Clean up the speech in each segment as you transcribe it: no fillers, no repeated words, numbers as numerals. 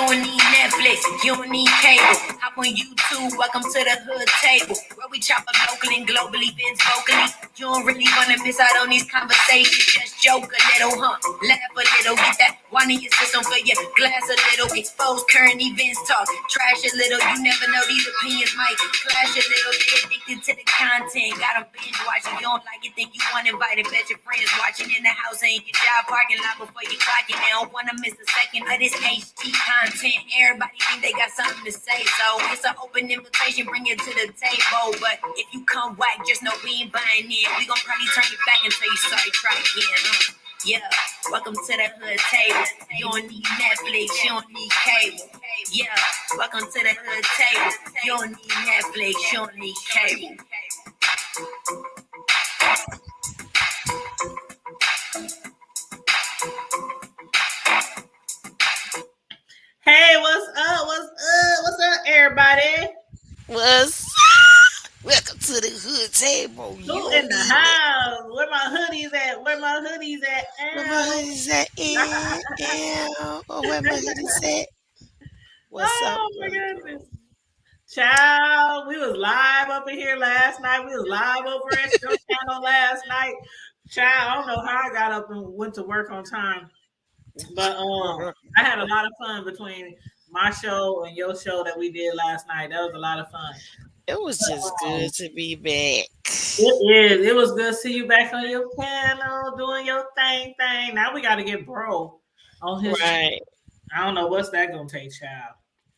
don't need Netflix, you don't need cable. Hop on YouTube, welcome to the hood table, where we chop up local and global events vocally. You don't really wanna miss out on these conversations. Just joke a little, laugh a little, get that wine in your system, fill your glass a little, expose current events, talk trash a little. You never know, these opinions might clash a little. Get addicted to the content, got them binge watching. You don't like it, think you want invited. Bet your friends watching in the house ain't your job parking lot before you clock it. They don't wanna miss a second of this HD content. Everybody think they got something to say, so it's an open invitation, bring it to the table. But if you come whack, just know we ain't buying in. We gon' probably turn you back until you sorry, try again. Yeah, welcome to the hood table. You don't need Netflix, you don't need cable. Yeah, welcome to the hood table. You don't need Netflix, you don't need cable. Hey, what's up? What's up, everybody? Welcome to the hood table. Who in the house? Where my hoodies at? Where my hoodies at? Where my hoodies at? What's up? Oh my goodness. Child, we was live up in here last night. We was live over at your channel last night. Child, I don't know how I got up and went to work on time. But I had a lot of fun between my show and your show that we did last night. That was a lot of fun. It was just good to be back. It is. It was good to see you back on your panel doing your thing. Now we got to get bro on his right. I don't know what's that gonna take, child.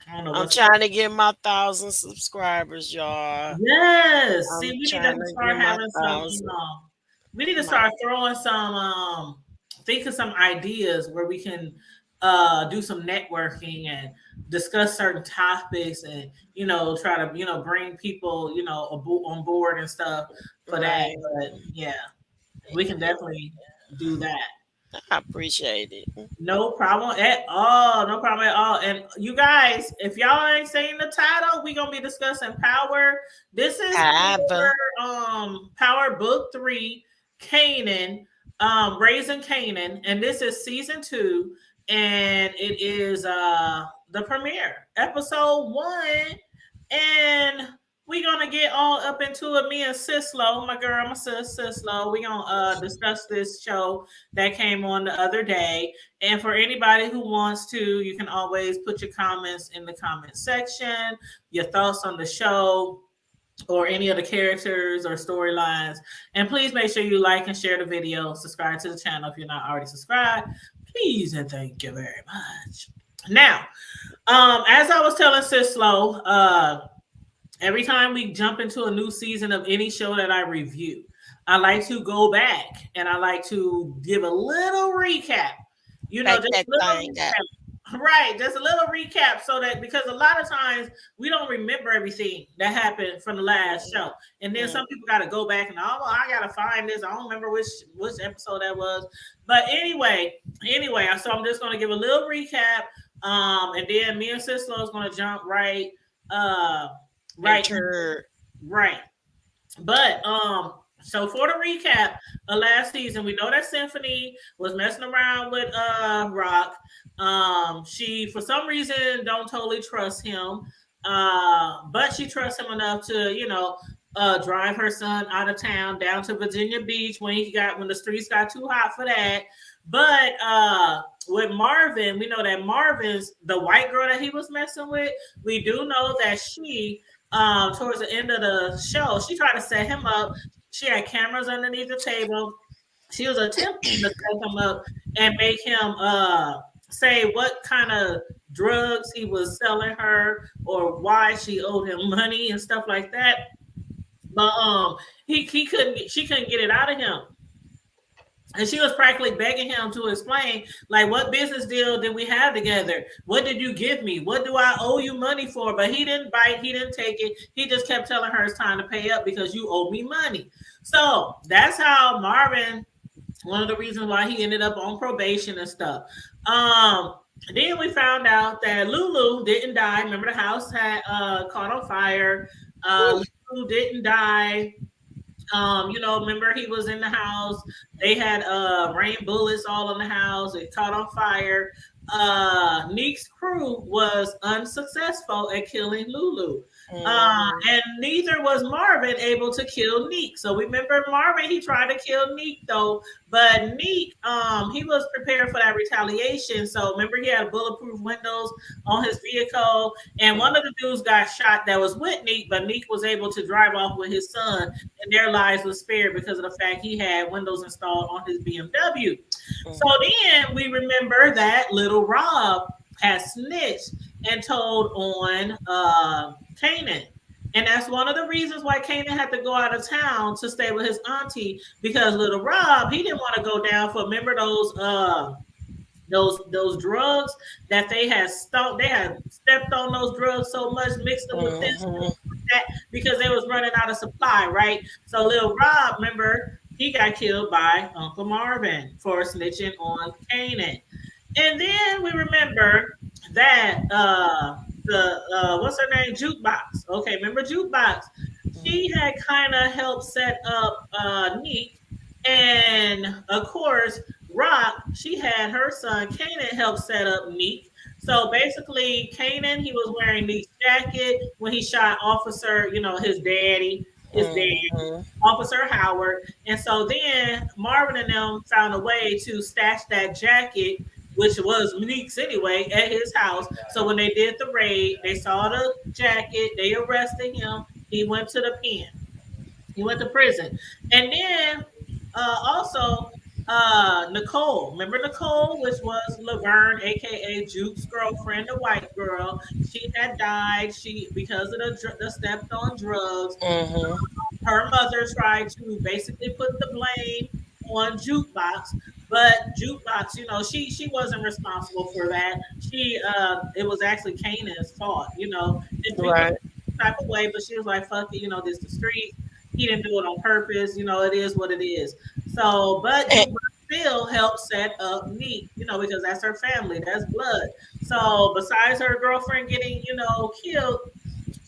I don't know. I'm trying to get my 1,000 subscribers, y'all. Yes. See, we need to start having some. We need to start throwing some. Think of some ideas where we can do some networking and discuss certain topics, and try to bring people on board and stuff for that. But yeah, we can definitely do that. I appreciate it. No problem at all. No problem at all. And you guys, if y'all ain't saying the title, we're gonna be discussing Power. This is Power Book 3, Kanan, Raising Kanan, and this is season 2, and it is the premiere, episode 1, and we're gonna get all up into it. Me and Sislo, my girl, my sis Sislo, we're gonna discuss this show that came on the other day. And for anybody who wants to, you can always put your comments in the comment section, your thoughts on the show or any of the characters or storylines. And please make sure you like and share the video. Subscribe to the channel if you're not already subscribed. Please and thank you very much. Now, as I was telling Sislo, every time we jump into a new season of any show that I review, I like to go back and I like to give a little recap. Just a little recap. Right, just a little recap, so that because a lot of times we don't remember everything that happened from the last show, and then some people got to go back and I got to find this. I don't remember which episode that was, but anyway, so I'm just going to give a little recap, and then me and Sislo is going to jump right. But so for the recap of last season, we know that Symphony was messing around with Rock. She for some reason don't totally trust him, but she trusts him enough to drive her son out of town down to Virginia Beach when the streets got too hot for that. But with Marvin, we know that Marvin's the white girl that he was messing with. We do know that she towards the end of the show, she tried to set him up. She had cameras underneath the table. She was attempting to set him up and make him say what kind of drugs he was selling her or why she owed him money and stuff like that. But she couldn't get it out of him. And she was practically begging him to explain, like, what business deal did we have together? What did you give me? What do I owe you money for? But he didn't bite. He didn't take it. He just kept telling her it's time to pay up because you owe me money. So that's how Marvin, one of the reasons why he ended up on probation and stuff. Then we found out that Lulu didn't die. Remember, the house had caught on fire. Lulu didn't die. Remember he was in the house. They had rain bullets all in the house. It caught on fire. Neek's crew was unsuccessful at killing Lulu. Mhm. And neither was Marvin able to kill Neek. So remember Marvin, he tried to kill Neek though, but Neek, he was prepared for that retaliation. So remember he had bulletproof windows on his vehicle, and one of the dudes got shot that was with Neek, but Neek was able to drive off with his son, and their lives was spared because of the fact he had windows installed on his BMW. So Mhm. then we remember that little Rob had snitched and told on Kanan. And that's one of the reasons why Kanan had to go out of town to stay with his auntie, because little Rob, he didn't want to go down for, remember those drugs that they had stepped on those drugs so much, mixed them with this, Mhm. that, because they was running out of supply, right? So little Rob, remember, he got killed by Uncle Marvin for snitching on Kanan. And then we remember that the what's her name? Jukebox. Okay, remember Jukebox? She had kind of helped set up Neek, and of course Rock. She had her son Kanan help set up Neek. So basically, Kanan, he was wearing Neek's jacket when he shot Officer, his dad, Mhm. Officer Howard. And so then Marvin and them found a way to stash that jacket, which was Monique's anyway, at his house. So when they did the raid, they saw the jacket, they arrested him. He went to the pen. He went to prison. And then also Nicole. Remember Nicole, which was Laverne, aka Juke's girlfriend, the white girl. She had died. She because of the stepped on drugs. Mhm. Her mother tried to basically put the blame on Jukebox, but Jukebox, she wasn't responsible for that. It was actually Kanan's fault, and Jukebox Right. type of way, but she was like, "Fuck it, this the streets. He didn't do it on purpose, it is what it is." So, but And, Jukebox still helped set up Neek, because that's her family, that's blood. So, besides her girlfriend getting, killed,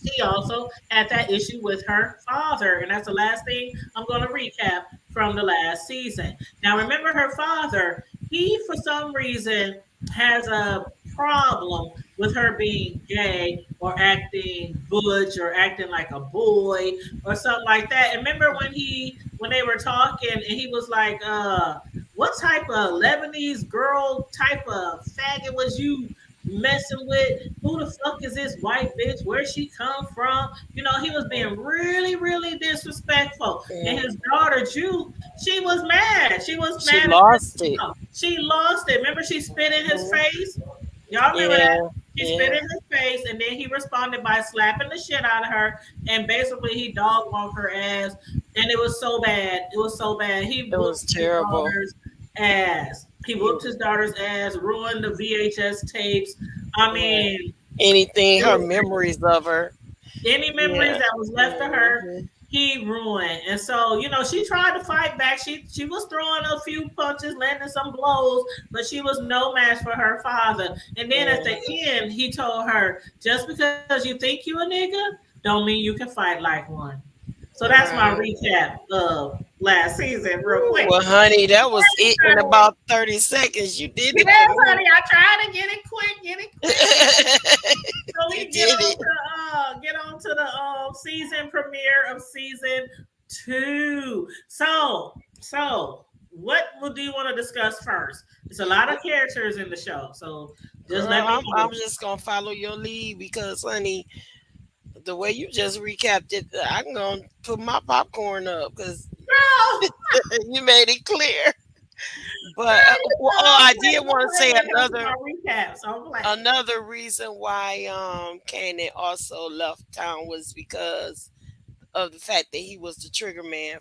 she also had that issue with her father. And that's the last thing I'm going to recap from the last season. Now, remember her father, he, for some reason, has a problem with her being gay or acting butch or acting like a boy or something like that. And remember when they were talking and he was like, what type of Lebanese girl type of faggot was you messing with? Who the fuck is this white bitch? Where she come from? He was being really, really disrespectful. And his daughter, Ju, she was mad. She was she mad at lost it. she lost it. Remember, she spit in his Mhm. face? Y'all remember that? Yeah. She spit Yeah. in his face, and then he responded by slapping the shit out of her. And basically, he dog walked her ass. And it was so bad. It was so bad. He It was whooped his terrible. daughter's ass. He He, whooped his daughter's ass, ruined the VHS tapes. I right. mean, Anything, it her was memories of her. any memories Yeah. that was left of her, Mhm. he ruined. And so, she tried to fight back. She was throwing a few punches, landing some blows, but she was no match for her father. And then at the Mhm. end, he told her, just because you think you a nigga, don't mean you can fight like one. So that's my Right. recap of last season, real Ooh, quick. well, honey, that was it in about 30 seconds. You did it for Yes, me. honey, I tried to get it quick, So You we did it. get on to the season premiere of season 2. So what do you want to discuss first? There's a lot of characters in the show, so just Girl, let me I'm know. just gonna follow your lead because, honey, the way you just recapped it, I'm gonna put my popcorn up because Girl, you made it clear. But I did I'm want to say playing because it's my recap, so I'm playing. another reason why Kanan also left town was because of the fact that he was the trigger man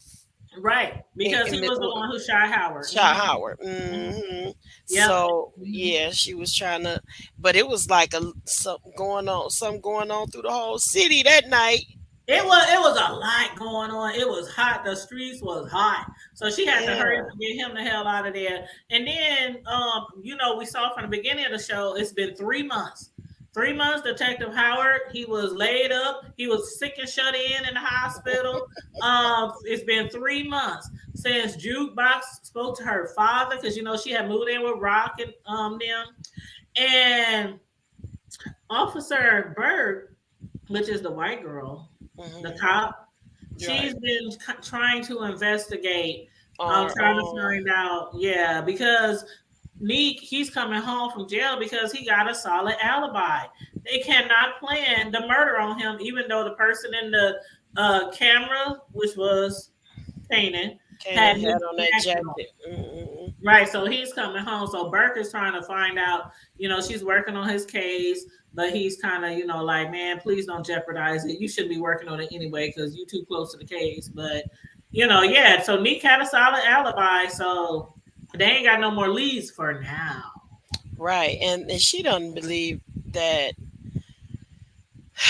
Right, because he was the one who shot Howard. shot Howard. Mhm. Yep. So Mhm. yeah, she was trying to, but it was like something going on through the whole city that night. It was a lot going on. It was hot. The streets was hot. So she had to hurry up Yeah. and get him the hell out of there. And then we saw from the beginning of the show, it's been 3 months. 3 months, Detective Howard, he was laid up. He was sick and shut in the hospital. It's been 3 months since Jukebox spoke to her father, because she had moved in with Rock and them. And Officer Burke, which is the white girl, the Hmm. cop, Right. she's been trying to investigate, On trying to find out, yeah, because Neek, he's coming home from jail because he got a solid alibi. They cannot plan the murder on him, even though the person in the camera, which was Kanan, had Cannon his had on that jacket on. jacket. Hmm. Right, so he's coming home. So Burke is trying to find out, she's working on his case, but he's kind of, like, man, please don't jeopardize it. You should be working on it anyway because you too close to the case. But, yeah, so Neek had a solid alibi, so they ain't got no more leads for now. Right, and she doesn't believe that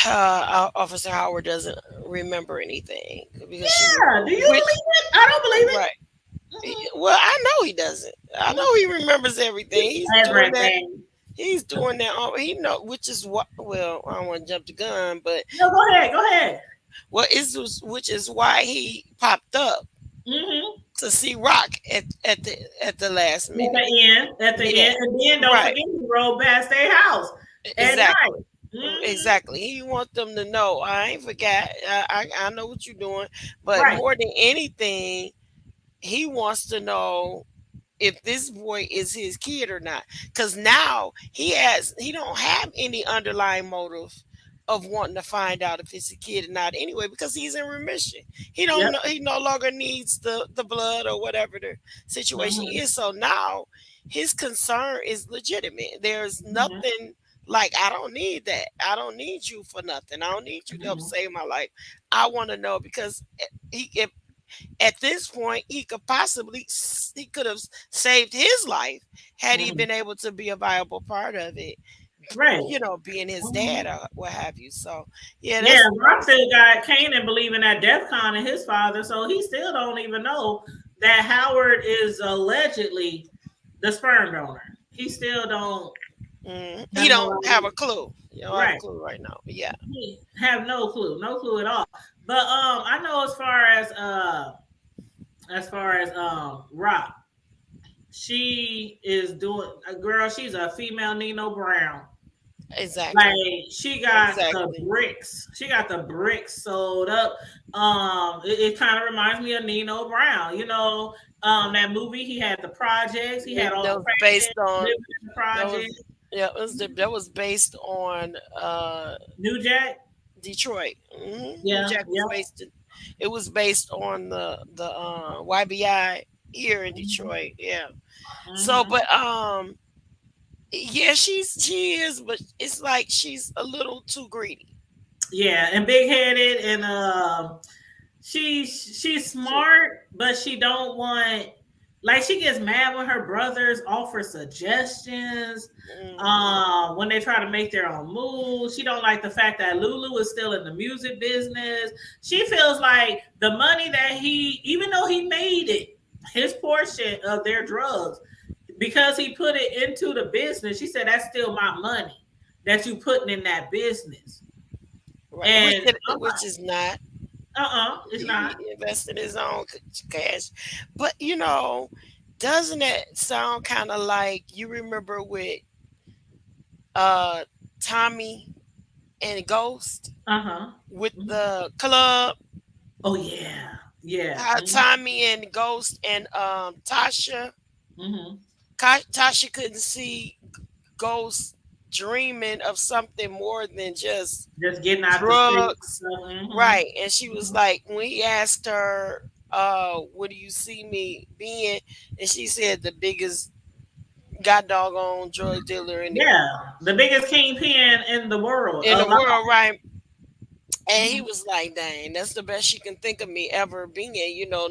Officer Howard doesn't remember anything because she was Yeah, do you which believe it? I don't believe it. right. Well, I know he doesn't. I know he remembers everything. He's doing that. Everything. He's doing that. He know, which is what. Well, I don't want to jump the gun, but No, go ahead, go ahead. which is why he popped up Mm-hmm. to see Rock at the last minute. At the Yeah, end, and then don't right. forget he rolled past their house at Exactly. night. Mm-hmm. Exactly. He wants them to know. I ain't forgot. I know what you're doing, but Right. more than anything, he wants to know if this boy is his kid or not, because now he don't have any underlying motive of wanting to find out if it's a kid or not anyway, because he's in remission. He don't Yep. know, he no longer needs the blood or whatever the situation Mm-hmm. is, so now his concern is legitimate. There's Mm-hmm. nothing like, I don't need that. I don't need you for nothing. I don't need you to help Mm-hmm. save my life. I want to know because if at this point he could have saved his life had he Mm-hmm. been able to be a viable part of it, Right. being his dad Mm-hmm. or what have you. So yeah, Yeah, Rock that's still got Kanan believing that DEFCON and his father, so he still don't even know that Howard is allegedly the sperm donor. He still don't he have don't no have idea. a clue. You don't have a Right. clue right now. But yeah. He have no clue at all. But I know as far as Rock, she is doing a girl. She's a female Nino Brown. Like Exactly. she got the Exactly. bricks. She got the bricks sold up. It kind of reminds me of Nino Brown. That movie. He had the projects. He had all That the was crackheads based on living in the that was project. yeah, that was based on New Jack. Detroit. New Yeah. Jack was Yeah. it was based on the YBI here in Hmm. Detroit. Yeah. So, Hmm. but yeah, she is, but it's like she's a little too greedy. Yeah, and big headed, and she's She, smart, but she don't want, like, she gets mad when her brothers offer suggestions. mhm. When they try to make their own moves, she don't like the fact that Lulu is still in the music business. She feels like the money that even though he made it, his portion of their drugs, because he put it into the business. She said that's still my money that you putting in that business. Right, And I'm which is not. like, it's not. He invested his own cash, but doesn't it sound kind of like you remember with uh Tommy and Ghost Uh huh. with the club? Oh yeah, yeah. How Tommy and Ghost and Mm-hmm. Tasha couldn't see Ghost dreaming of something more than just Just getting out the street. drugs, Mm-hmm. right? And she was like, when he asked her, what do you see me being? And she said, the biggest god doggone drug dealer Yeah, the biggest kingpin in the world in the alive. world, right? And he Mm-hmm. was like, dang, that's the best she can think of me ever being,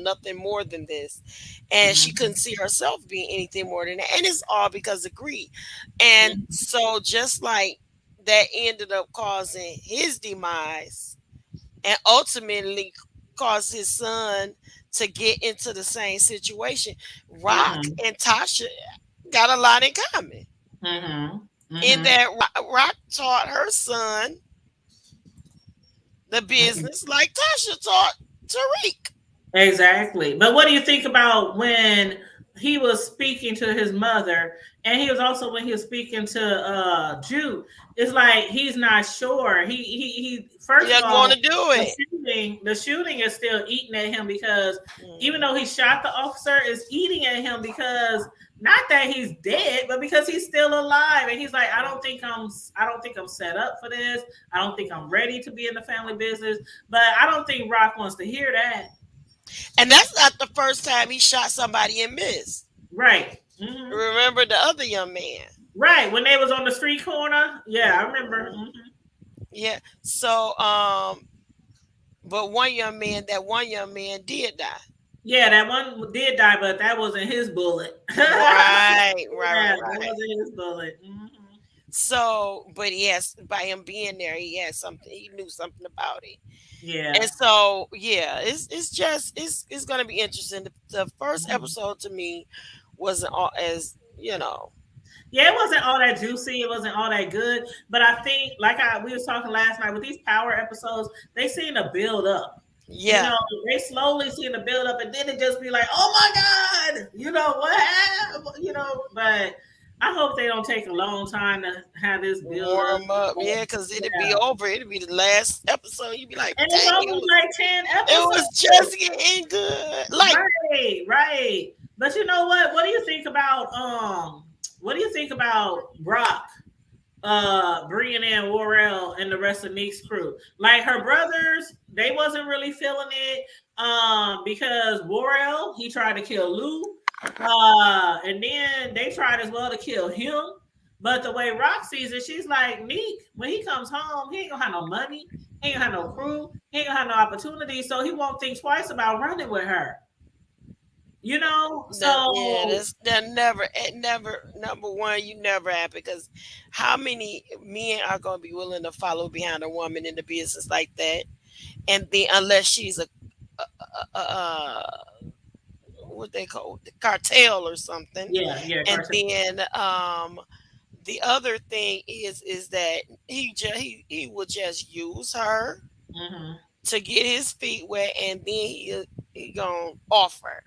nothing more than this. And she couldn't Mm-hmm. see herself being anything more than that. And it's all because of greed. And so just like that ended up causing his demise and ultimately caused his son to get into the same situation, Rock Mm-hmm. and Tasha got a lot in common. Mm-hmm. In Mm-hmm. that Rock taught her son the Mm-hmm. business like Tasha taught Tariq. Exactly. But what do you think about when he was speaking to his mother, and he was also when he was speaking to Jude. It's like he's not sure. He He first of doesn't want to all, do it. the shooting is still eating at him because even Mhm. though he shot the officer, is eating at him because not that he's dead, but because he's still alive. And he's like, I don't think I'm set up for this. I don't think I'm ready to be in the family business. But I don't think Rock wants to hear that. And that's not the first time he shot somebody and missed. Right. Hmm. Remember the other young man? Right. When they was on the street corner. Yeah, I remember. Mhm. Yeah. So, but that one young man did die. Yeah, that one did die, but that wasn't his bullet. Right, right, Yeah, right, that right. wasn't his bullet. Hmm. So, but yes, by him being there, he had something. He knew something about it. And Yeah. so, yeah, it's gonna be interesting. The first Mhm. episode to me wasn't all as Yeah, it wasn't all that juicy. It wasn't all that good. But I think, we was talking last night with these power episodes, they seem to build up. You yeah. know, they slowly seem to build up, and then it just be like, oh my god, what happened? But I hope they don't take a long time to have this build up. Warm up, yeah, because it'd be Yeah, over. It'd be the last episode. You'd be like, and dang, it's only like 10 it episodes. was just getting good. Like, Right, right. But you know what? What do you think about Brock bringing in Worrell and the rest of Neek's crew? Like her brothers, they wasn't really feeling it because Worrell, he tried to kill Lou. And then they tried as well to kill him. But the way Rock sees it, she's like, Neek, when he comes home, he ain't gonna have no money, he ain't gonna have no crew, he ain't gonna have no opportunity, so he won't think twice about running with her. yeah, So that never, it never, number one, you never have because how many men are going to be willing to follow behind a woman in the business like that? And then, unless she's a what they call the cartel or something. yeah, yeah, And cartoon. then, the other thing is that he will just use her Hmm. to get his feet wet, and then he gonna offer.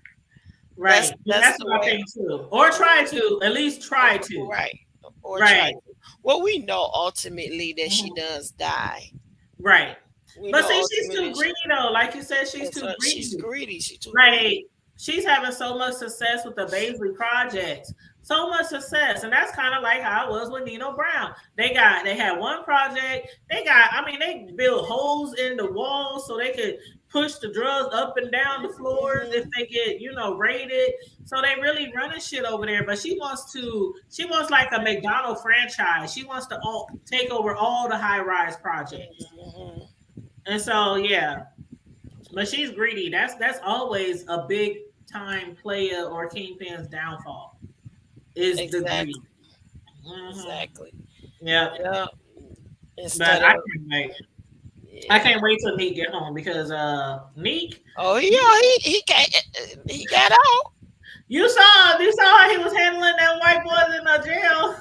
Right. And That's that's the what I way. think too. Or try to, at least try to. Right. Or try Right. to. Well, we know ultimately that she Mhm. does die. Right. We But know see, she's too ultimately greedy though. Like you said, she's too she's greedy. greedy. She's too Like greedy. she's having so much success with the Baisley projects. So much success. And that's kind of like how it was with Nino Brown. They had one project. They built holes in the walls so they could push the drugs up and down the floors if Hmm. they get, raided. So they really running shit over there. But she wants like a McDonald franchise. She wants to take over all the high rise projects. Hmm. And so yeah, but she's greedy. That's always a big time player or kingpin's downfall is the Exactly. greed. Hmm. Exactly. Yeah, Yeah. but Instead I of can't wait. I yeah. can't wait till Neek get home because Neek, Oh yeah, he got out. you saw how he was handling that white boys in the jail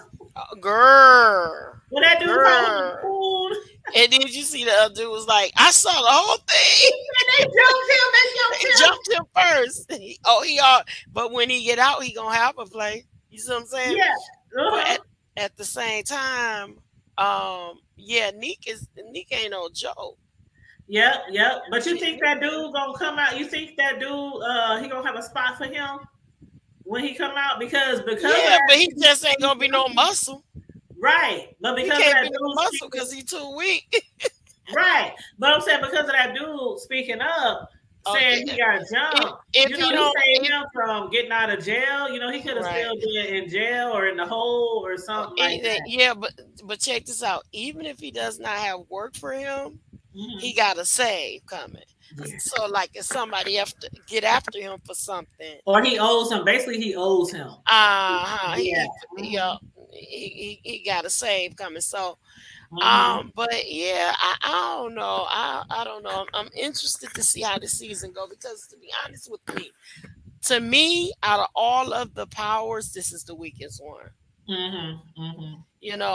Girl. when that dude called him Girl. food. And then you see the other dude was like, I saw the whole thing. They jumped him. They jumped They him. jumped him first. He all, but when he get out, he gonna have a play. You see what I'm saying? Yeah. But Uh-huh. at the same time, yeah, Neek ain't no joke. Yep. Yep. But you think Neek that ain't- dude gonna come out? You think that dude he gonna have a spot for him when he come out because of Yeah, but he that, just ain't gonna be no muscle. right? But He because of can't that be no dude muscle speaking, because he too weak. right? But I'm saying because of that dude speaking up, Oh saying yeah. he got If, jumped. if he He don't, saved him from getting out of jail. He could have right. still been in jail or in the hole or something like that. Yeah, but check this out. Even if he does not have work for him, he Hmm. got a save coming. Yeah. So like if somebody have to get after him for something, Or he owes him. Basically, he owes him. Yeah. he he got a save coming. So Hmm. but yeah, I don't know. I don't know. I'm interested to see how the season go because to be honest with me, to me, out of all of the powers, this is the weakest one. Hmm. Hmm.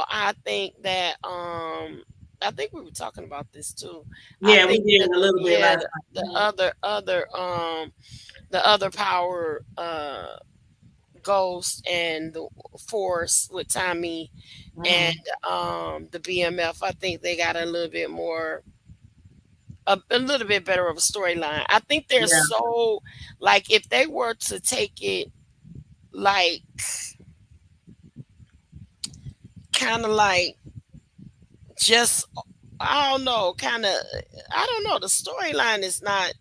I think that I think we were talking about this too. I Yeah, we think did that a little bit yeah, last time. the Mhm. other the other power Ghost and the Force with Tommy and Mhm. the BMF. I think they got a little bit more, a little bit better of a storyline. I think they're Yeah. so like if they were to take it like kind of like just I don't know, kind of I don't know. The storyline is not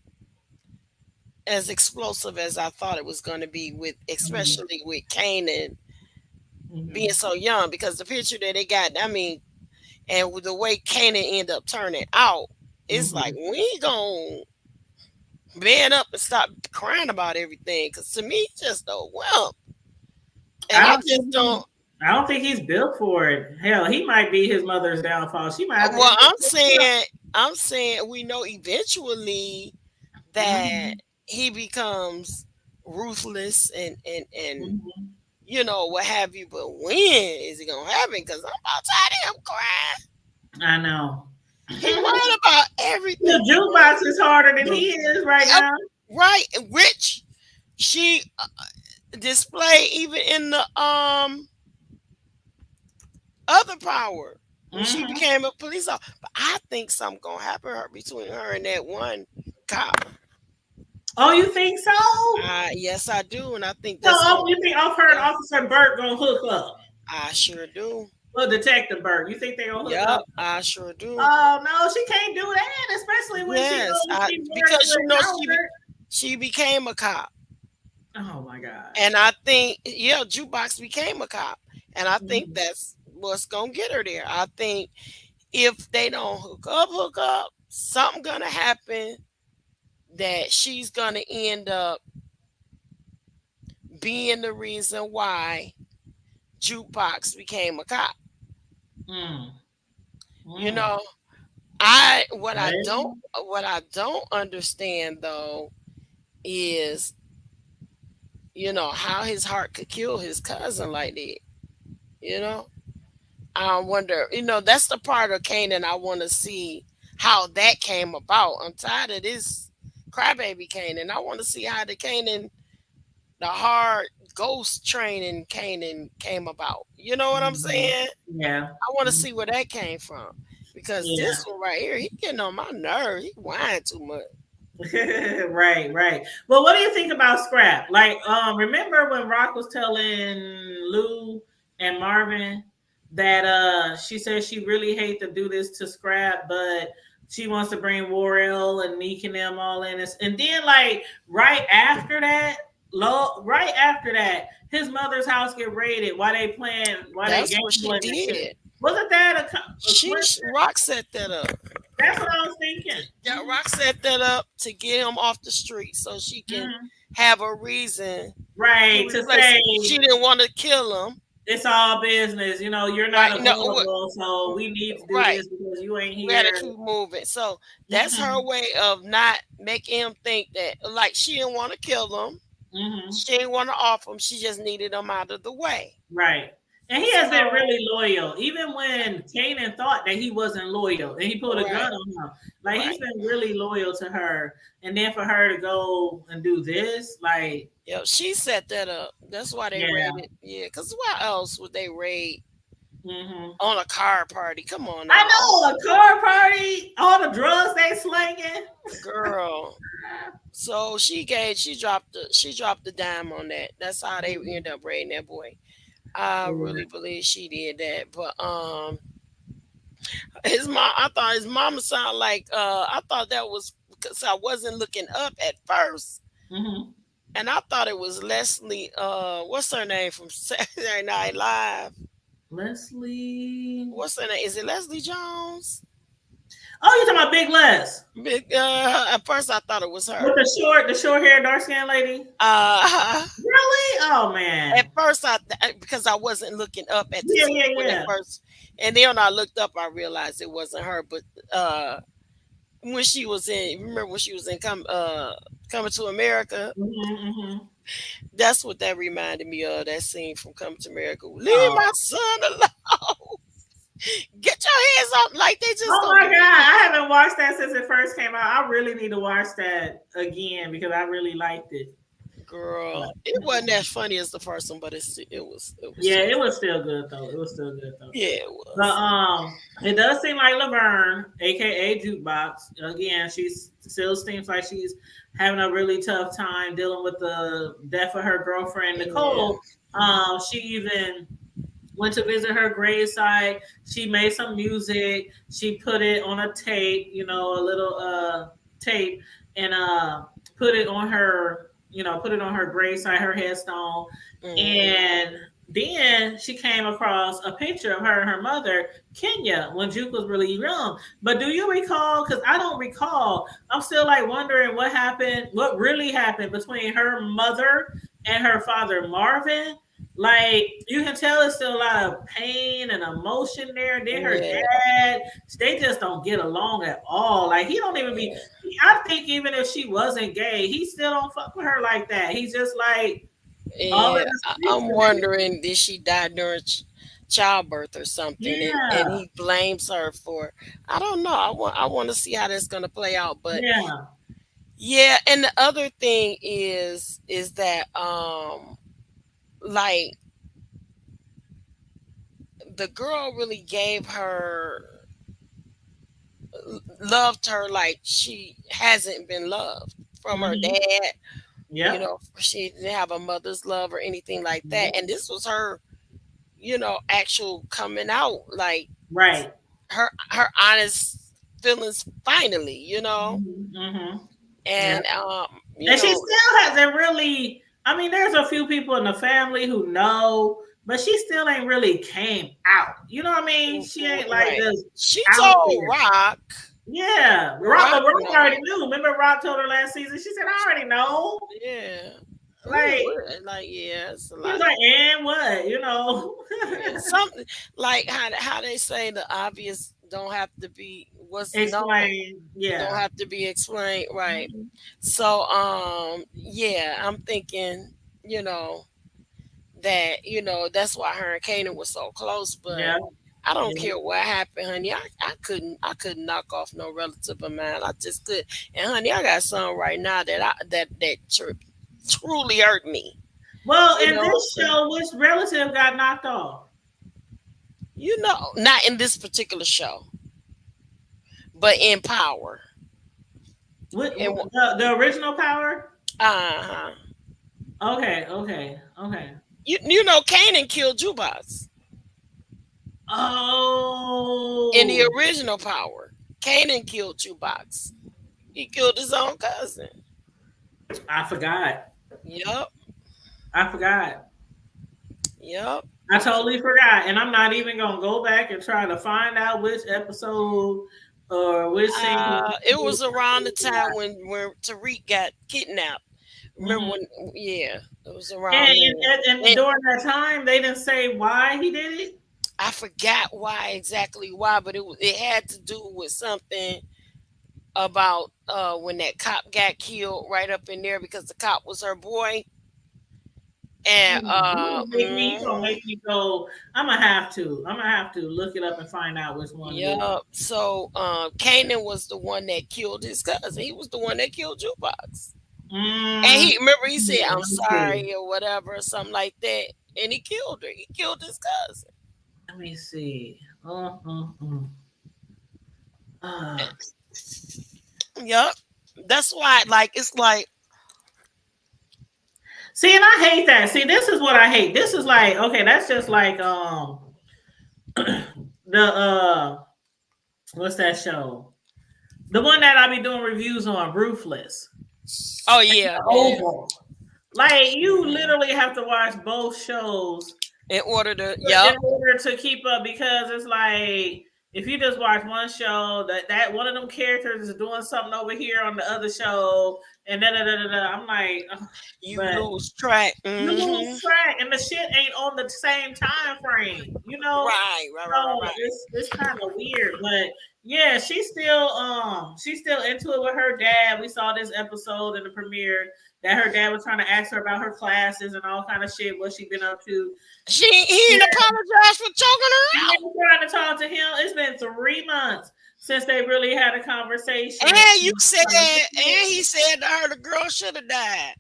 as explosive as I thought it was going to be with, Mhm. especially with Kanan being Mhm. so young. Because the picture that they got, I mean, and with the way Kanan ended up turning out, it's like Mhm. we ain't gonna man up and stop crying about everything. Because to me, he's just a wimp, and I I don't just think don't. I don't think he's built for it. Hell, he might be his mother's downfall. She might have to Well, end up. I'm saying we know eventually that Mhm. he becomes ruthless and Mhm. you know what have you. But when is it gonna happen? Because I'm about tired of him crying. I know. He worried about everything. The He jukebox is harder than worried. he is right Yep, now. right, which she display even in the other power when she Mhm. became a police officer. But I think something gonna happen between her and that one cop. Oh, you think so? Yes, I do, and I think So, that's gonna. you think off her and Yeah, Officer Burt gonna hook up? I sure do. Well, Detective Burt, you think they gonna hook Yep, up? I sure do. Oh no, she can't do that, especially when Yes, she works because with you know Albert. she became a cop, Oh my god. and I think yeah, jukebox became a cop, and I think Mhm. that's what's gonna get her there. I think if they don't hook up, something gonna happen that she's gonna end up being the reason why jukebox became a cop. Mm. You Mm. know, I Maybe. what I don't understand though is how his heart could kill his cousin like that. You know, I wonder. That's the part of Kanan I want to see how that came about. I'm tired of this crybaby Kanan. I want to see how the hard ghost training Kanan came about. You know what I'm Mhm. saying? Yeah. I want to Mhm. see where that came from because Yeah. this one right here, he getting on my nerve. He whining too much. Right, right. Well, what do you think about Scrap? Like, remember when Rock was telling Lou and Marvin that she said she really hate to do this to Scrap, but she wants to bring Warrell and Neek and them all in this. And then like right after that, his mother's house get raided while they playing, while they That's what she gambling and shit. did. Wasn't that a coincidence? Rock set that up. That's what I was thinking. Yeah, Rock set that up to get him off the street so she can Mhm. have a reason to Right, to replace say him. She didn't want to kill him. it's all business. You know, you're Right. not No, available, so we need to do right. this because you ain't We had to here. keep moving. So that's her Hmm. way of not making him think that, like, she didn't want to kill him. Hmm. She didn't want to off him. She just needed him out of the way. Right. And he has been So, really loyal, even when Kanan thought that he wasn't loyal and he pulled a right, gun on him. Like he's right. been really loyal to her. And then for her to go and do this, like, Yeah, she set that up. That's why they yeah. raided. Yeah, because why else would they raid Hmm. on a car party? Come on I now. know a car party, all the drugs they slinging. Girl. So she dropped the dime on that. That's how they end up raiding that boy. I Yeah. really believe she did that. But his mom I thought his mama sounded like I thought that was because I wasn't looking up at first. Hmm. And I thought it was Leslie, what's her name from Saturday Night Live? Leslie. What's her name? Is it Leslie Jones? Oh, you talking about Big Les At first I thought it was with her. the short hair, dark skinned lady? Uh, Really? Oh at man. first because I wasn't looking up at the Yeah, TV yeah, when at yeah. first, and then when I looked up, I realized it wasn't her. But when she was in, remember when she was in Coming to America? Hmm. Hmm. That's what that reminded me of. That scene from Coming to America. Leave Oh. my son alone. Get your hands up, like they just Oh gonna my do. god, I haven't watched that since it first came out. I really need to watch that again because I really liked it. Girl, But, it wasn't as funny as the first one, but it was yeah, so it was funny. still good though. It was still good though. Yeah, it But was. it does seem like Laverne, aka Jukebox, again, she still seems like she's having a really tough time dealing with the death of her girlfriend Yeah. Nicole. She even went to visit her graveside. She made some music. She put it on a tape, a little tape, and put it on her, put it on her graveside, her headstone. Hmm. And then she came across a picture of her and her mother, Kenya, when Juke was really young. But do you recall? Because I don't recall. I'm still like wondering what happened, what really happened between her mother and her father, Marvin. Like you can tell it's still a lot of pain and emotion there. Then her Yeah, dad, they just don't get along at all. Like he don't even be. yeah, I think even if she wasn't gay, he still don't fuck with her like that. He's just like all in yeah. the streets I'm and everything. wondering, did she die during childbirth or something, and Yeah, he blames her for. I don't know. I want to see how that's gonna play out, but yeah. yeah. And the other thing is that like the girl really gave her loved her like she hasn't been loved from her Hmm. dad. Yep. She didn't have a mother's love or anything like that. Yep. And this was her, actual coming out, like Right. her honest feelings finally. Hmm. Yeah. And And she still hasn't really. I mean, there's a few people in the family who know, but she still ain't really came out. You know what I mean? She ain't like right. just She out told there. Rock, Yeah, Rock, Rock but Rock already know. knew. Remember, Rock told her last season. She said, "I already know." Yeah. Ooh, Like like yeah, it's a he was lot. like, "And what?" You know? Yeah, something like how they say the obvious don't have to be what's known Explain. don't Yeah. have to be explained, right? Mhm. So yeah, I'm thinking, you know, that's why her and Kanan was so close, but Yeah. I don't Yeah. care what happened, honey. I couldn't knock off no relative of mine. I just could. And honey, I got some right now that truly hurt me. Well, You in know what I'm this saying? show, which relative got knocked off? Not in this particular show, but in Power. And The original Power? uh-huh. Okay. Okay. Okay. Kanan killed Jukebox in the Oh, original Power. Kanan killed Jukebox. He killed his own cousin. I forgot. Yep. I forgot. Yep. I totally forgot, and I'm not even gonna go back and try to find out which episode or which scene. It was around the time when Tariq got kidnapped. Remember Mhm. when? Yeah, it was around And, then. and And during that time, they didn't say why he did it. I forgot exactly why, but it had to do with something about when that cop got killed right up in there because the cop was her boy. And You gonna make me go. I'm gonna have to. I'm gonna have to look it up and find out which one it is. yeah, so Kanan was the one that killed his cousin. He was the one that killed Jukebox. And Mm, he remember he said, "I'm let me see. sorry" or whatever, or something like that. And he killed her. He killed his cousin. Let me see. Uh, Yep. That's why, like, it's like, see, and I hate that. See, this is what I hate. This is like okay. That's just like the what's that show? The one that I be doing reviews on, Ruthless. oh yeah, yeah. Oval. Like you Mhm. literally have to watch both shows In order to, in yep. order to keep up because it's like if you just watch one show, that one of them characters is doing something over here on the other show, and I'm like, ugh, You but lose track. you lose Hmm. track, and the shit ain't on the same time frame, you know. Right, right, right, right, So right. it's kind of weird, but yeah, she's still into it with her dad. We saw this episode in the premiere that her dad was trying to ask her about her classes and all kind of shit, what she been up to. He Yeah, didn't apologize for choking her I've out. been trying to talk to him. It's been 3 months since they really had a conversation. And you said, and he said to her, the girl should have died.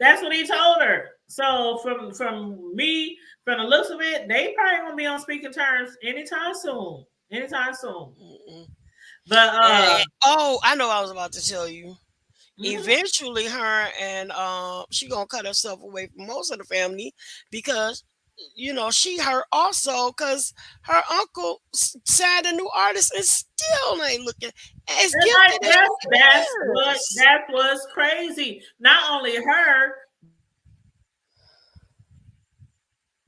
That's what he told her. So from the looks of it, they probably gonna be on speaking terms anytime soon. Anytime soon. Mm-mm. But And oh, I know I was about to tell you. mhm. Eventually, her and she gonna cut herself away from most of the family because she hurt also because her uncle signed a new artist and still ain't looking as And like gifted as she is. that was crazy. Not only her,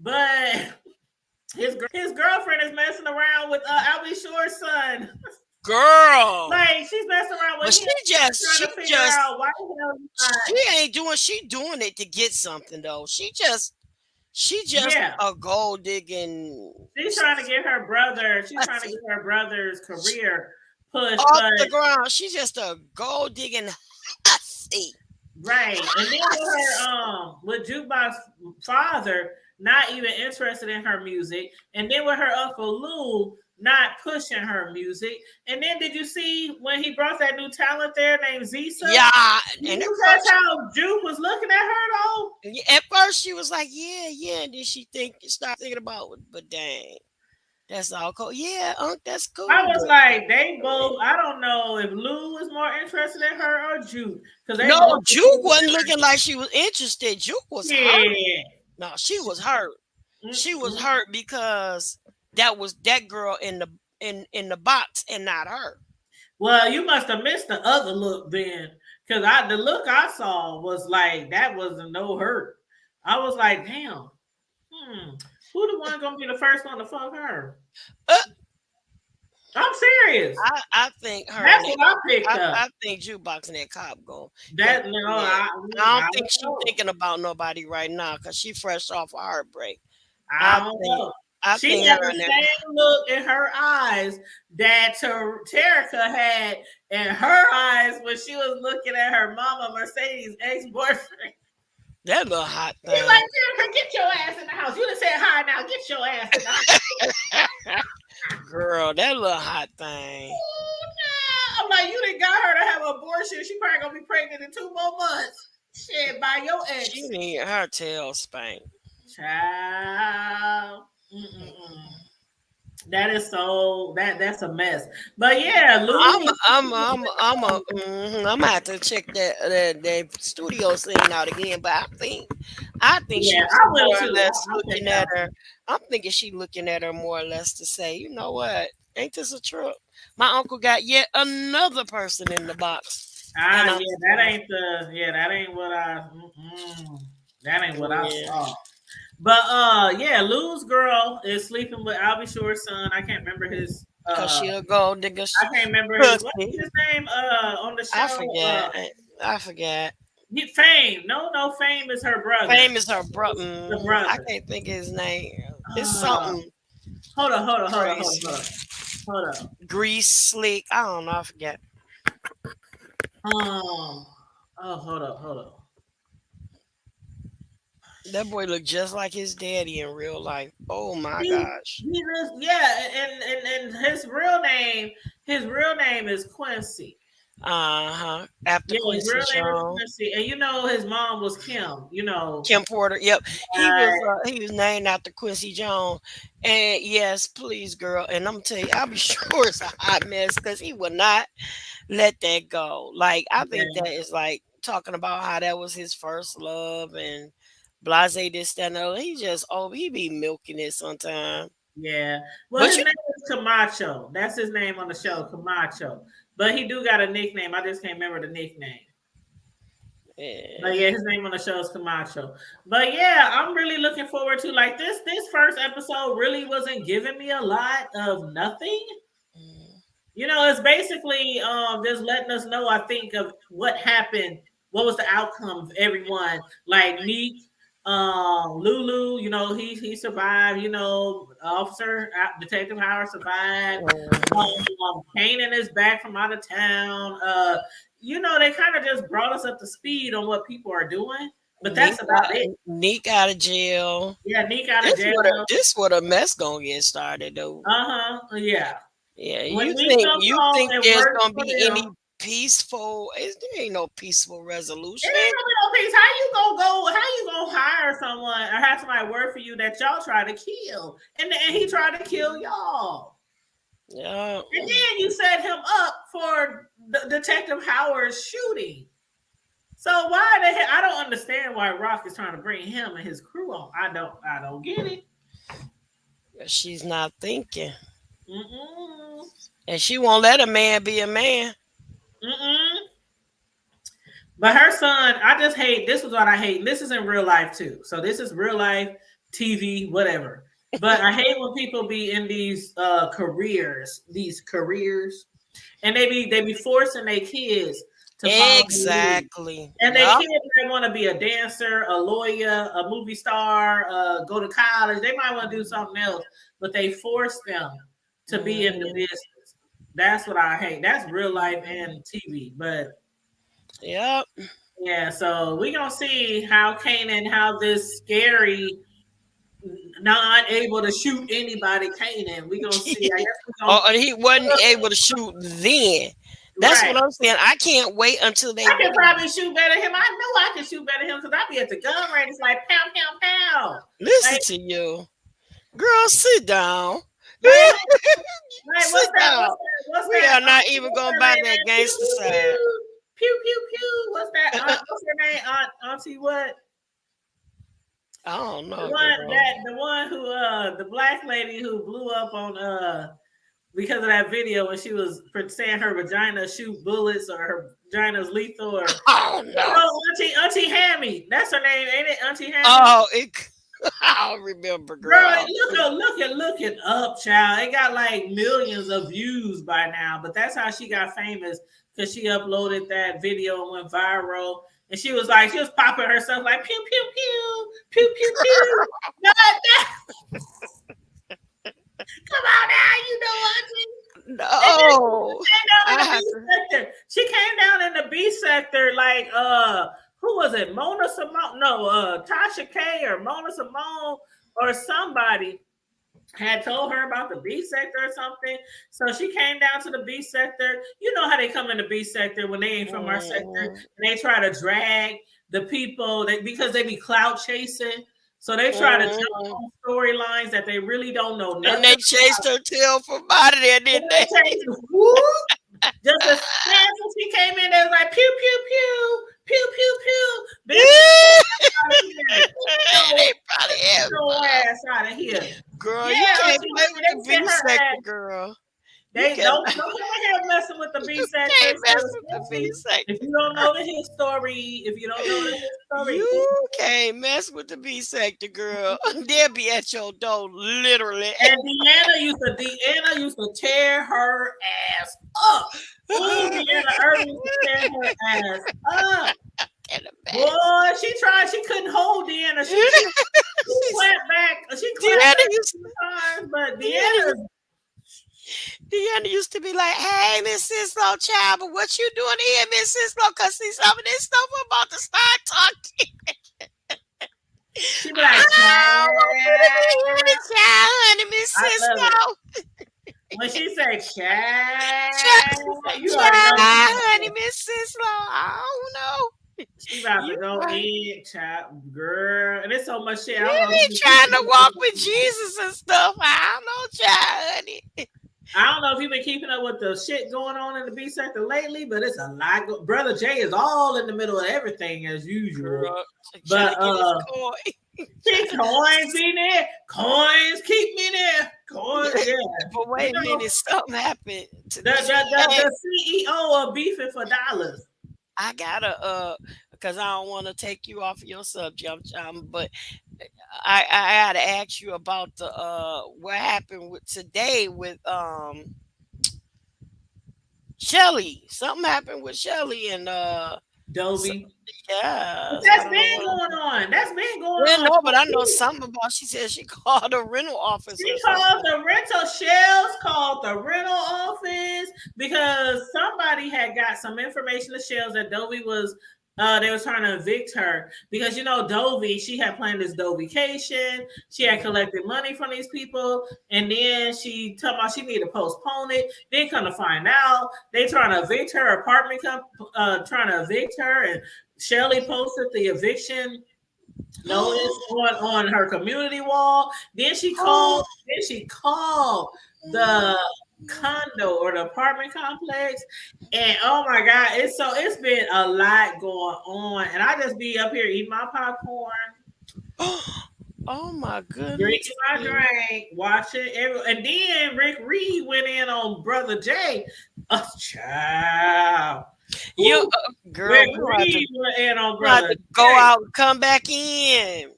but his girlfriend is messing around with Albie Shore's son. Girl, Like she's messing around but with him, trying to figure out why the hell he's not. she doing it to get something though. She just Yeah, a gold digging she's trying to get her brother. She's trying to get her brother's career pushed, off but the ground. She's just a gold digging hussy. right. And then with Jukebox father not even interested in her music, and then with her Uncle Lou not pushing her music. And then did you see when he brought that new talent there named Zisa? Yeah, and That's how Juke was looking at her though. at first she was like, yeah, and then she start thinking about it, but dang, that's all cool. Yeah, that's cool. I was like, they both. I don't know if Lou was more interested in her or Juke because they No, both. Juke wasn't looking like she was interested. Juke was hurt. Yeah. No, she was hurt. She was hurt because that was that girl in the box and not her. Well, you must have missed the other look then, because the look I saw was like that was a no hurt. I was like, damn, who the one gonna be the first one to fuck her? I'm serious. I think her. That's what I picked up. I think Jukebox and that cop go. That no, I I don't think she's thinking about nobody right now because she fresh off a heartbreak. I don't know. She had the same look in her eyes that Terica had in her eyes when she was looking at her mama Mercedes ex-boyfriend. That little hot thing. He's like, Terica, get your ass in the house. You done said hi now. Get your ass in the house. Girl, that little hot thing. Ooh, nah. I'm like, you done got her to have an abortion. She probably gonna be pregnant in 2 more months. Shit, by your ex. She need her tail spanked. Child. Mm-mm-mm. That is so that's a mess. But yeah, Lou. I'm gonna have to check that studio scene out again. But I think Yeah, she's I will more or too. less looking at her. I'm thinking she looking at her more or less to say, you know what? Ain't this a trip? My uncle got yet another person in the box. That ain't what that ain't what I saw. But yeah, Lou's girl is sleeping with Albie Shore's son. I can't remember his. Cause she'll go nigga. I can't remember his. What's his name? On the show. I forget. Fame. No, Fame is her brother. Fame is her brother. The brother. I can't think of his name. It's something. Hold on. Grease Slick. I don't know. I forget. Oh, hold up. That boy looked just like his daddy in real life. Oh my gosh. And his real name is Quincy. After Quincy his real name Jones. is Quincy, and his mom was Kim. Kim Porter. Yep, he was named after Quincy Jones. And yes, please, girl. And I'm telling you, I'll be sure it's a hot mess because he will not let that go. Like I think that is like talking about how that was his first love and. Blase this, that, and other. He just he be milking it sometimes. Yeah. Well, his name is Camacho. That's his name on the show, Camacho. But he do got a nickname. I just can't remember the nickname. Yeah. But yeah, his name on the show is Camacho. But yeah, I'm really looking forward to like this first episode really wasn't giving me a lot of nothing. It's basically just letting us know, I think, of what happened, what was the outcome of everyone. Like Neek, Lulu, he survived, Detective Howard survived. Kanan is back from out of town. They kind of just brought us up to speed on what people are doing. But that's about it. Neek out of jail. Yeah, Neek out of jail. This what a mess gonna get started though. Yeah. Yeah. You think there's gonna be any peaceful. There ain't no peaceful It resolution. ain't gonna be no peace. How you gonna go? How you gonna hire someone or have somebody work for you that y'all try to kill, and he tried to kill y'all? Yeah. And then you set him up for Detective Howard's shooting. So why the hell? I don't understand why Rock is trying to bring him and his crew on. I don't get it. She's not thinking. Mm-mm. And she won't let a man be a man. Mm-mm. But her son, I just hate. This is what I hate. This is in real life too. So this is real life TV, whatever. But I hate when people be in these careers, and they be forcing their kids to follow the lead. Exactly. And their Yep. kids might want to be a dancer, a lawyer, a movie star, go to college. They might want to do something else, but they force them to be in the business. That's what I hate. That's real life and TV. But Yep. yeah, so we're gonna see how Kanan, how this scary, not able to shoot anybody Kanan. We're gonna see. I guess we're gonna Oh, he wasn't able to shoot then. That's right. what I'm saying. I can't wait until they I can really probably shoot better than him. I know I can shoot better than him because I be at the gun range. It's like pow, pow, pow. listen Like, to you. Girl, sit down. like, what's Sit that? down. What's We that? are not even What's going her by name? that Pew, gangster pew, side. pew, pew, pew, pew. What's that? What's her name? Auntie what? I don't know, The one who the black lady who blew up on because of that video when she was saying her vagina shoot bullets or her vagina's lethal or Oh no. Auntie Hammy. That's her name, ain't it? Auntie Hammy. Oh, I don't remember, girl. Look it up, child. It got like millions of views by now, but that's how she got famous because she uploaded that video and went viral. And she was popping herself like pew pew pew pew pew pew. Come on now, you know Auntie. No. She came down in the B sector like who was it? Mona Simone? No, Tasha K or Mona Simone or somebody had told her about the B sector or something. So she came down to the B sector. You know how they come in the B sector when they ain't from our sector and they try to drag the people because they be clout chasing. So they try to jump on storylines that they really don't know nothing. And they chased her tail from out of there, didn't they? Just as fast as she came in, they was like pew pew pew pew pew pew. They probably have no ass out of here, girl. You can't play with the B sector, girl. They don't come here messing with the B sector. Can't mess with the B sector. If you don't know the his story, you can't mess with the B sector, girl. They'll be at your door, literally. And Deanna used to tear her ass up. Deanna Irving used to tear her ass up. Boy, she couldn't hold Deanna. She clapped back. She clapped back times, but Deanna used to be like, "Hey, Miss Cislo, child, but what you doing here, Miss Cislo? Because see, some of this stuff I'm about to start talking." She be like, honey, Miss Cislo. When she say child, honey, Miss Cislo, I don't know. She about to go in, child, girl, and it's so much shit. You be trying to walk with Jesus and stuff. I don't know, child, honey. I don't know if you've been keeping up with the shit going on in the B sector lately, but it's a lot. Brother Jay is all in the middle of everything as usual. But coins be there. Coins keep me there. Coins, yeah. But wait a minute, something happened. The CEO of Beefing for Dollars. I gotta because I don't want to take you off of your subject, but I gotta ask you about the what happened with today with Shelly. Something happened with Shelly and Dovey. Yeah. That's been going on. No, but I know something about. She said she called a rental office. She called the rental. Shells called the rental office because somebody had got some information to Shells that Dovey was They was trying to evict her because Dovey, she had planned this Dovication. She had collected money from these people, and then she told me she needed to postpone it. Then come to find out, they trying to evict her apartment, trying to evict her, and Shelly posted the eviction notice on her community wall. Then she called. Then she called the condo or the apartment complex, and oh my god, it's been a lot going on, and I just be up here eating my popcorn, Oh my goodness. drinking my drink, watching and then Rick Reed went in on Brother Jay. Oh, child. You girl, Rick we gonna have to, Reed went in on we gonna have Brother to go Jay. out and come back in.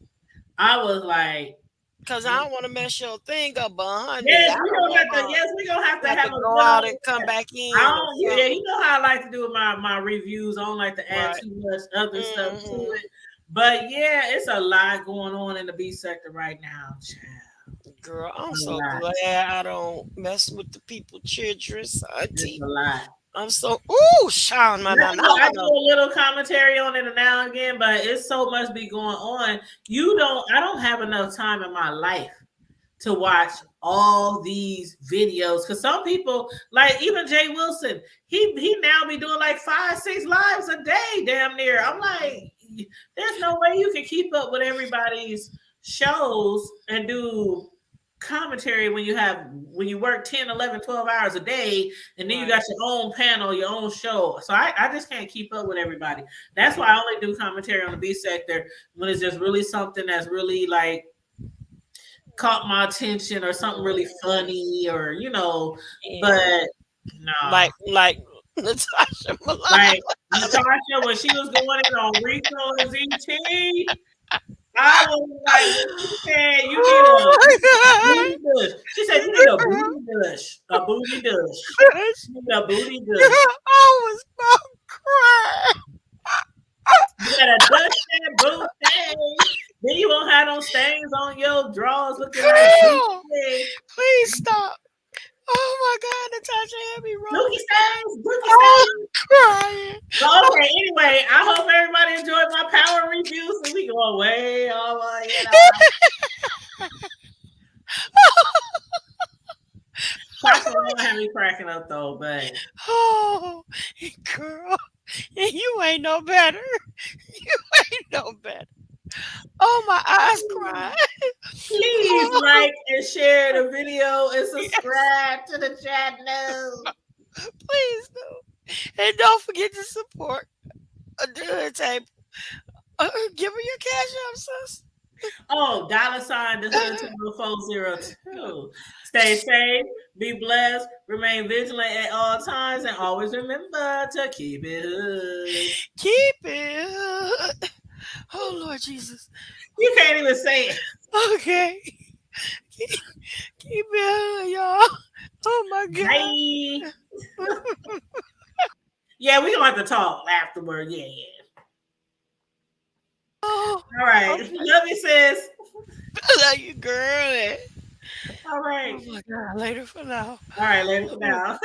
I was like, Cause I don't want to mess your thing up, but honey, yes, I we don't gonna have wanna to. Yes, we gonna have to have have to a go good out old. and come back in. I or don't. Yeah, something. you know how I like to do with my reviews. I don't like to add Right. too much other stuff to Mhm. it. But yeah, it's a lot going on in the B sector right now. Child. Girl, I'm A so lot. glad I don't mess with the people children, It's auntie. a lot. I'm so Sean, man, That's what I do a little commentary on it now and again, but it's so much be going on. I don't have enough time in my life to watch all these videos because some people, like even Jay Wilson, he now be doing like 5-6 lives a day, damn near. I'm like, there's no way you can keep up with everybody's shows and do commentary when you work 10, 11, 12 hours a day, and then you got your own panel, your own show. So I just can't keep up with everybody. That's why I only do commentary on the B sector when it's just really something that's really like caught my attention or something really funny or but no. like Natasha Malone. Like Natasha, when she was going in on Rico and ZT, I was like, she said you need a booty dush. She said you need a booty dush. A booty dush. You need a booty dush. I was about to cry. You gotta dust that booty. Then you won't have no stains on your drawers looking like booty. Please stop. Oh my God, Natasha had me wrong. Dookie stains. Dookie I'm stains. crying. So, okay, anyway, I hope everybody enjoyed my power reviews. So we go way over, Tasha won't have me cracking up though, but Oh, girl, you ain't no better. You ain't no better. Oh, my eyes crying. please like and share the video and subscribe to the channel. Please do. And don't forget to support the Hood Table. Give her your cash up, sis. Oh, $ the Hood Table 402. Stay safe, be blessed, remain vigilant at all times, and always remember to keep it hood. Keep it. Oh, Lord Jesus. You can't even say it. Okay. Keep it, y'all. Oh, my God. Bye. Yeah, we gonna have to talk afterward. Yeah. Oh, All right. okay. Love you, sis. Love you, girl. All right. Oh, my God. Later for now. All right, later for now.